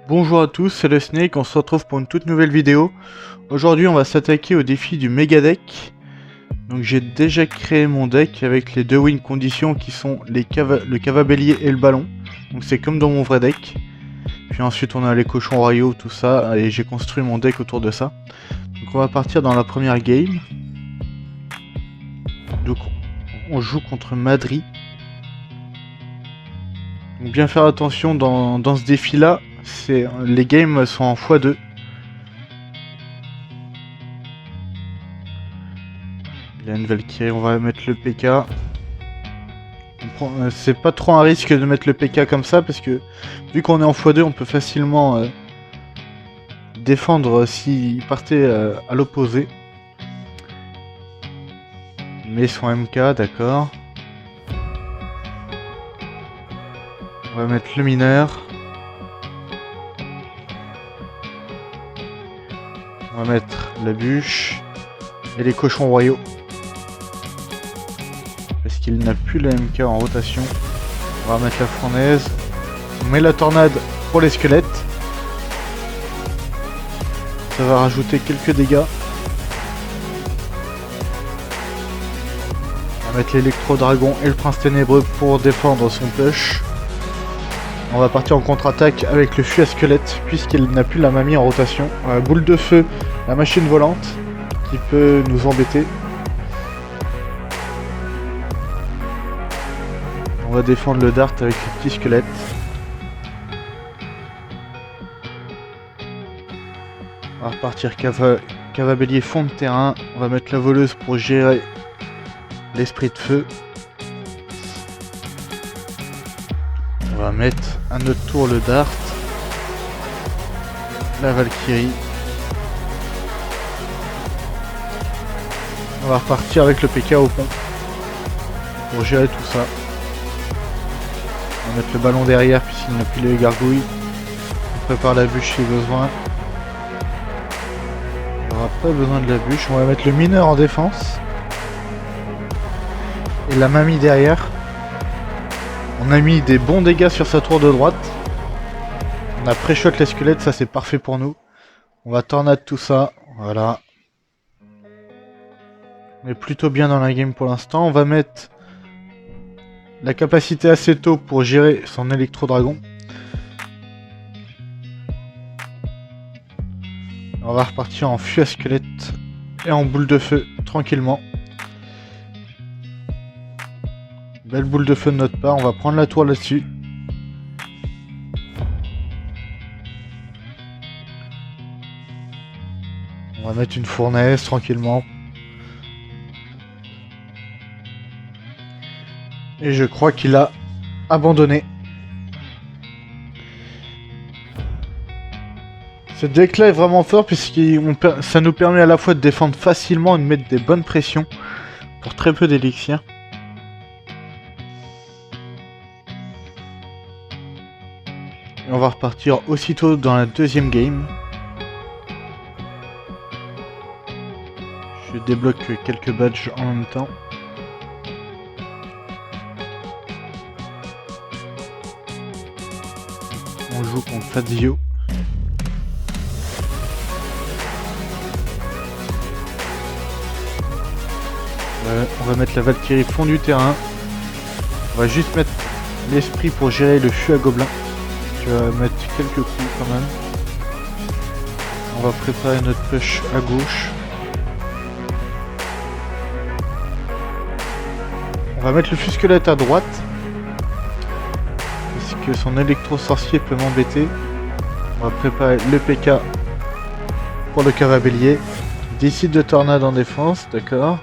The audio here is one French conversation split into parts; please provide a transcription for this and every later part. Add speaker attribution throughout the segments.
Speaker 1: Bonjour à tous, c'est le Snake, on se retrouve pour une toute nouvelle vidéo. Aujourd'hui on va s'attaquer au défi du méga deck. Donc j'ai déjà créé mon deck avec les deux win conditions qui sont le cava bélier et le ballon. Donc c'est comme dans mon vrai deck. Puis ensuite on a les cochons royaux, tout ça, et j'ai construit mon deck autour de ça. Donc on va partir dans la première game. Donc on joue contre Madrid. Donc bien faire attention dans ce défi là. Les games sont en x2. Il a une Valkyrie, on va mettre le PK. C'est pas trop un risque de mettre le PK comme ça parce que vu qu'on est en x2 on peut facilement défendre s'il partait à l'opposé. Mais son MK, d'accord. On va mettre le mineur. On va mettre la bûche et les cochons royaux. Parce qu'il n'a plus le MK en rotation. On va mettre la fournaise. On met la tornade pour les squelettes. Ça va rajouter quelques dégâts. On va mettre l'électro-dragon et le prince ténébreux pour défendre son push. On va partir en contre-attaque avec le fuit à squelette puisqu'il n'a plus la mamie en rotation. Boule de feu, la machine volante qui peut nous embêter. On va défendre le dart avec le petit squelette. On va repartir cava bélier fond de terrain. On va mettre la voleuse pour gérer l'esprit de feu. On va mettre à notre tour le dart, la Valkyrie. On va repartir avec le PK au pont pour gérer tout ça. On va mettre le ballon derrière puisqu'il n'a plus les gargouilles. On prépare la bûche si besoin. On n'aura pas besoin de la bûche. On va mettre le mineur en défense. Et la mamie derrière. On a mis des bons dégâts sur sa tour de droite. On a pré-shot les squelettes, ça c'est parfait pour nous. On va tornade tout ça, voilà. On est plutôt bien dans la game pour l'instant. On va mettre la capacité assez tôt pour gérer son électro-dragon. On va repartir en fuite à squelette et en boule de feu tranquillement. Belle boule de feu de notre part, on va prendre la tour là-dessus. On va mettre une fournaise tranquillement. Et je crois qu'il a abandonné. Ce deck là est vraiment fort puisque ça nous permet à la fois de défendre facilement et de mettre des bonnes pressions pour très peu d'élixir. Et on va repartir aussitôt dans la deuxième game. Je débloque quelques badges en même temps. On joue contre Fazio. On va mettre la Valkyrie fond du terrain. On va juste mettre l'esprit pour gérer le fût à gobelin. Je vais mettre quelques coups quand même. On va préparer notre push à gauche. On va mettre le fût squelette à droite. Parce que son électro-sorcier peut m'embêter. On va préparer le PK pour le cava bélier. Décide de tornade en défense, d'accord.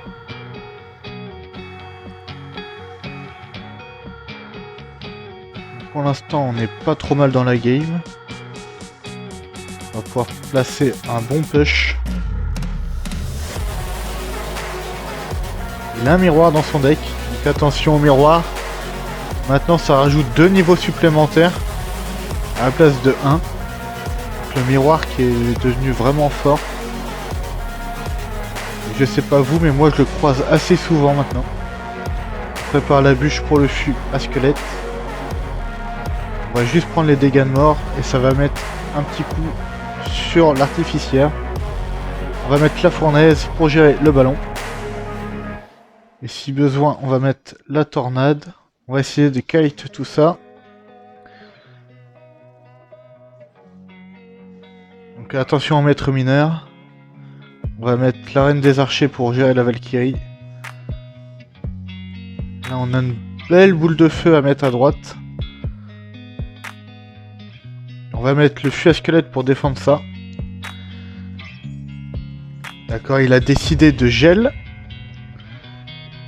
Speaker 1: Pour l'instant, on n'est pas trop mal dans la game. On va pouvoir placer un bon push. Il a un miroir dans son deck, donc attention au miroir. Maintenant, ça rajoute 2 niveaux supplémentaires à la place de 1. Donc, le miroir qui est devenu vraiment fort. Je sais pas vous, mais moi je le croise assez souvent maintenant. On prépare la bûche pour le fût à squelette. On va juste prendre les dégâts de mort et ça va mettre un petit coup sur l'artificière. On va mettre la fournaise pour gérer le ballon. Et si besoin, on va mettre la tornade. On va essayer de kite tout ça. Donc attention au maître mineur. On va mettre la reine des archers pour gérer la Valkyrie. Là on a une belle boule de feu à mettre à droite. On va mettre le fût à squelette pour défendre ça. D'accord, il a décidé de gel.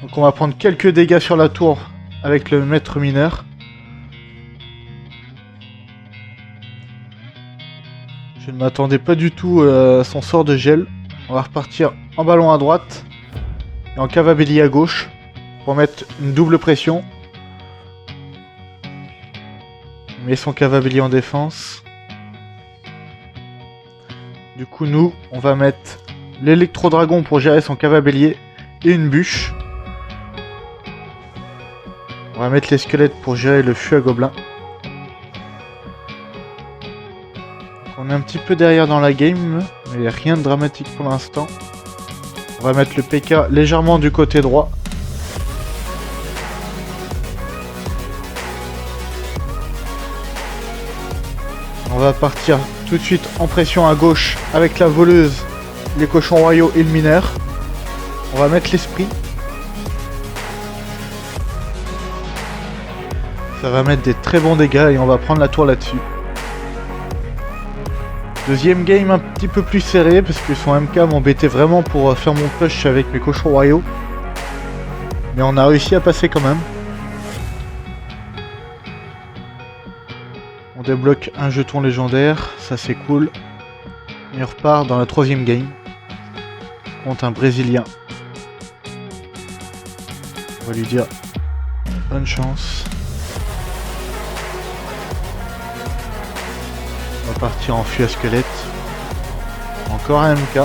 Speaker 1: Donc on va prendre quelques dégâts sur la tour avec le maître mineur. Je ne m'attendais pas du tout à son sort de gel. On va repartir en ballon à droite et en cavabelli à gauche pour mettre une double pression. On met son cavabelli en défense. Du coup nous, on va mettre l'électro-dragon pour gérer son cavabellier et une bûche. On va mettre les squelettes pour gérer le fût à gobelins. On est un petit peu derrière dans la game, mais rien de dramatique pour l'instant. On va mettre le PK légèrement du côté droit. On va partir tout de suite en pression à gauche avec la voleuse, les cochons royaux et le mineur. On va mettre l'esprit. Ça va mettre des très bons dégâts et on va prendre la tour là-dessus. Deuxième game un petit peu plus serré parce que son MK m'embêtait vraiment pour faire mon push avec mes cochons royaux. Mais on a réussi à passer quand même. On débloque un jeton légendaire, ça c'est cool. Et on repart dans la troisième game contre un Brésilien. On va lui dire bonne chance. On va partir en fût à squelette. Encore un MK.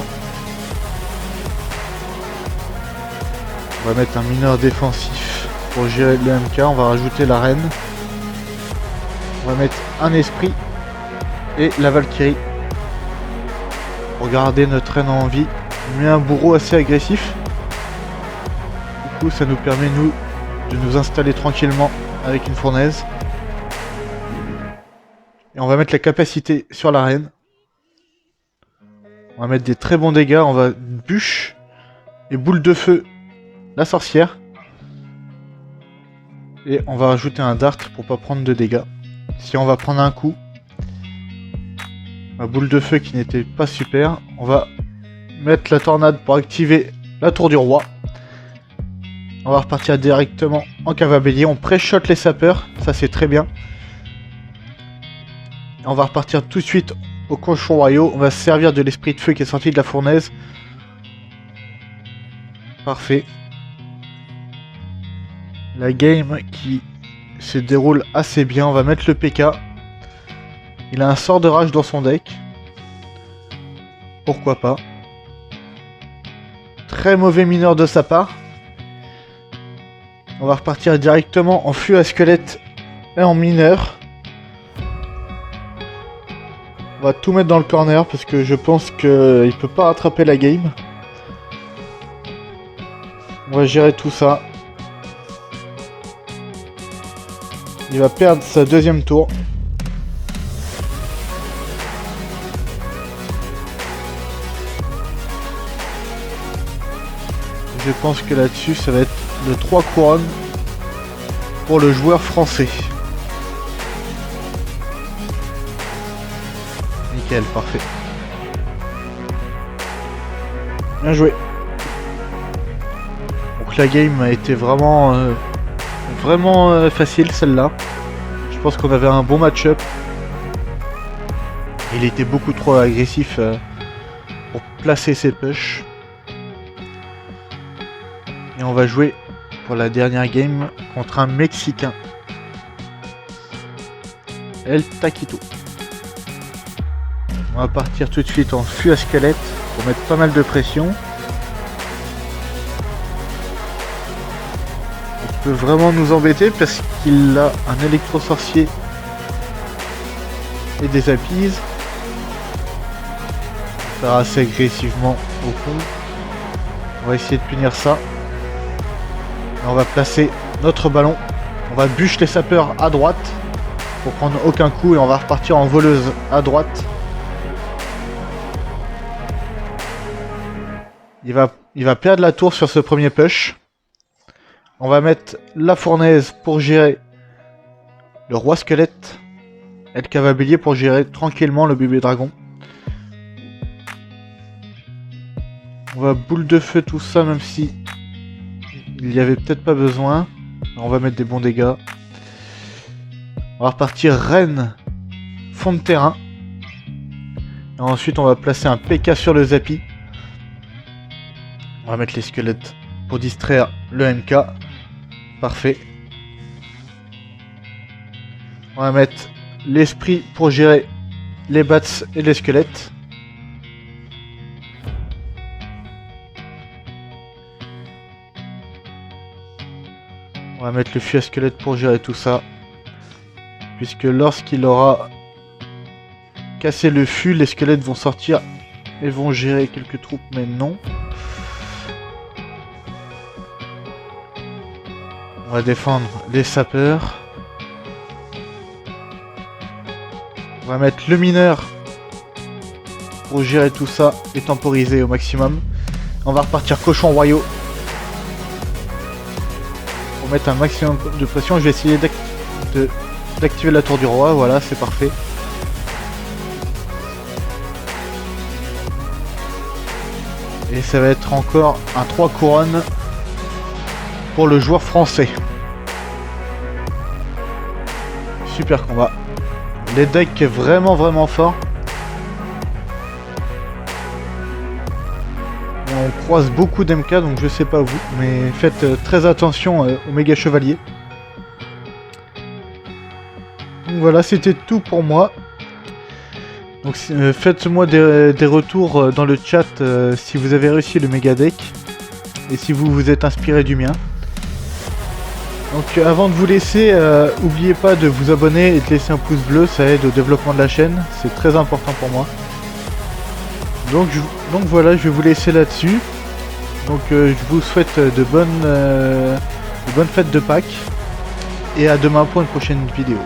Speaker 1: On va mettre un mineur défensif pour gérer le MK. On va rajouter la reine. On va mettre un esprit et la Valkyrie. Pour garder notre reine en vie. On met un bourreau assez agressif. Du coup ça nous permet nous de nous installer tranquillement avec une fournaise. Et on va mettre la capacité sur la reine. On va mettre des très bons dégâts. On va bûche et boule de feu la sorcière. Et on va rajouter un dart pour pas prendre de dégâts. Si on va prendre un coup, la boule de feu qui n'était pas super, on va mettre la tornade pour activer la tour du roi. On va repartir directement en cavabellier. On pré-shot les sapeurs, ça c'est très bien. On va repartir tout de suite au cochon royaux. On va se servir de l'esprit de feu qui est sorti de la fournaise. Parfait. La game qui se déroule assez bien. On va mettre le PK. Il a un sort de rage dans son deck. Pourquoi pas. Très mauvais mineur de sa part. On va repartir directement en fût à squelette et en mineur. On va tout mettre dans le corner parce que je pense qu'il peut pas rattraper la game. On va gérer tout ça. Il va perdre sa deuxième tour. Je pense que là-dessus ça va être le 3 couronnes pour le joueur français. Nickel, parfait. Bien joué. Donc la game a été vraiment facile celle-là. Je pense qu'on avait un bon match-up. Il était beaucoup trop agressif pour placer ses pushs. Et on va jouer pour la dernière game contre un Mexicain. El Taquito. On va partir tout de suite en fût à squelette pour mettre pas mal de pression. Il peut vraiment nous embêter parce qu'il a un électro-sorcier et des appises. Faire assez agressivement au fond. On va essayer de punir ça. Et on va placer notre ballon. On va bûcher les sapeurs à droite pour prendre aucun coup et on va repartir en voleuse à droite. Il va perdre la tour sur ce premier push. On va mettre la fournaise pour gérer le roi squelette. Et le cavalier pour gérer tranquillement le bébé dragon. On va boule de feu tout ça, même si il y avait peut-être pas besoin. On va mettre des bons dégâts. On va repartir reine fond de terrain. Et ensuite on va placer un PK sur le Zappy. On va mettre les squelettes pour distraire le MK. Parfait. On va mettre l'esprit pour gérer les bats et les squelettes. On va mettre le fût à squelette pour gérer tout ça. Puisque lorsqu'il aura cassé le fût, les squelettes vont sortir et vont gérer quelques troupes, mais non. On va défendre les sapeurs. On va mettre le mineur pour gérer tout ça et temporiser au maximum. On va repartir cochon royaux. Pour mettre un maximum de pression, je vais essayer d'activer la tour du roi. Voilà, c'est parfait. Et ça va être encore un 3 couronnes pour le joueur français. Super combat. Les decks vraiment fort. On croise beaucoup d'MK, donc je sais pas vous, mais faites très attention aux méga chevaliers. Donc voilà, c'était tout pour moi. Donc faites-moi des retours dans le chat si vous avez réussi le méga deck et si vous vous êtes inspiré du mien. Donc avant de vous laisser, n'oubliez pas de vous abonner et de laisser un pouce bleu, ça aide au développement de la chaîne, c'est très important pour moi. Donc voilà, je vais vous laisser là-dessus. Donc je vous souhaite de bonnes fêtes de Pâques et à demain pour une prochaine vidéo.